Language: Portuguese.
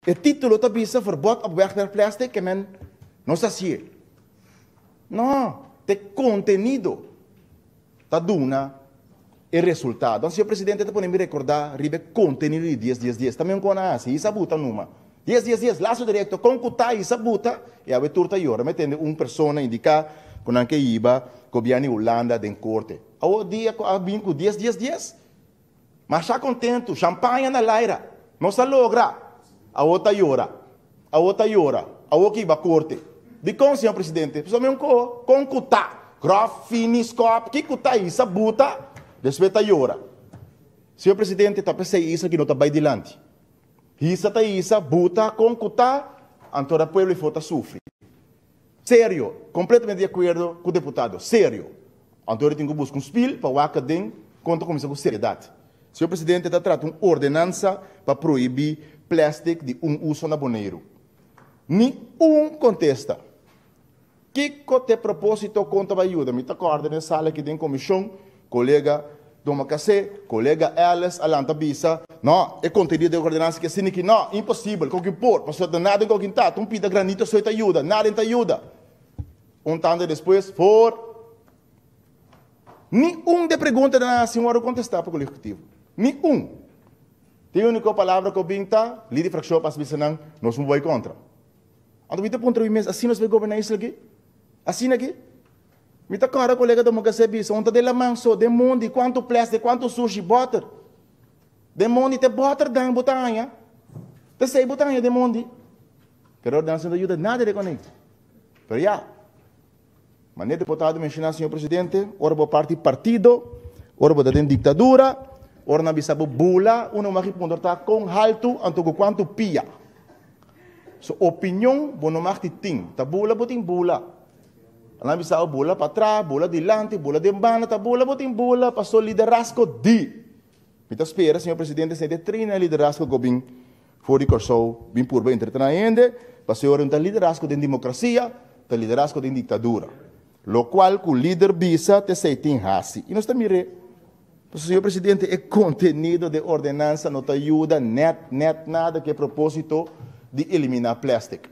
O título está visa verbod op wegwerpplastic que men não sacia. Não, tem conteúdo. Está dando o resultado. Então, senhor presidente, está podendo me recordar, ribe conteúdo de 10. Também com a assim, isso buta numa. 10, laço direto, com cutai, isso buta, e a veturta iora, metendo uma pessoa indicar, com a que iba, governo Holanda, den corte. Ao dia, a vinco 10. Mas já contento, champanhe na laira, não se logra. A outra iora, a outra iba corte. De com, senhor presidente, pessoal com cutai, grof, finis, cop, que cutai, isso buta, respeita iora. Senhor presidente, está pensando isso que não está bem dilante. Isso está isso, buta, com cutai, então o povo fota sofre. Sério, completamente de acordo com o deputado, sério. Então eu tenho que buscar um spil para o academ contra a comissão com seriedade. Senhor presidente, está tratando uma ordenança para proibir plástico de uso na boneiro. Nenhum contesta. Que tem propósito contra a ajuda? Me acorda nessa sala que tem comissão, colega Doma Cassé, colega Alice, Alanta Bisa. Não, é conteúdo de ordenança que assim que não, impossível, com que por, passou de nada em qualquer tato, um pita granito só te ajuda, nada te ajuda. Tanto depois, nenhum de pergunta da senhora contestar para o coletivo. Nenhum. Tem a única palavra que eu pinta, líder fração para as pessoas nós não vamos contra. Então, me ponto mesmo, assim nós vamos governar isso aqui? Assim aqui? Me tá cara, colega do Mogacebi, onde de la manso, de mundo, quanto plástico, quanto sushi, butter. De mundo, te butter dan botanha. Te sei botanha de mundo. Pero a dança não ajuda nada de conectar. Pero já. Mas o deputado mencionou, senhor presidente, ora por parte partido, ora por dentro ditadura, ora na bisabo bula, uno vai responder com alto, anto quanto pia. So opinião, bono marti ting, ta bula botin bula. Na bisabo bula para trás, bula dilante, bula de banda, ta bula botin bula, passou liderazgo di. Mita espera, senhor presidente, se treina liderazgo go bem fora corso, bem por bem entretenendo, passou ora liderazgo de democracia, ta liderazgo de ditadura. Lo qual o líder bisa te sei tem hasi. E nós também senhor presidente, é conteúdo de ordenança não te ajuda net nada que é propósito de eliminar plástico.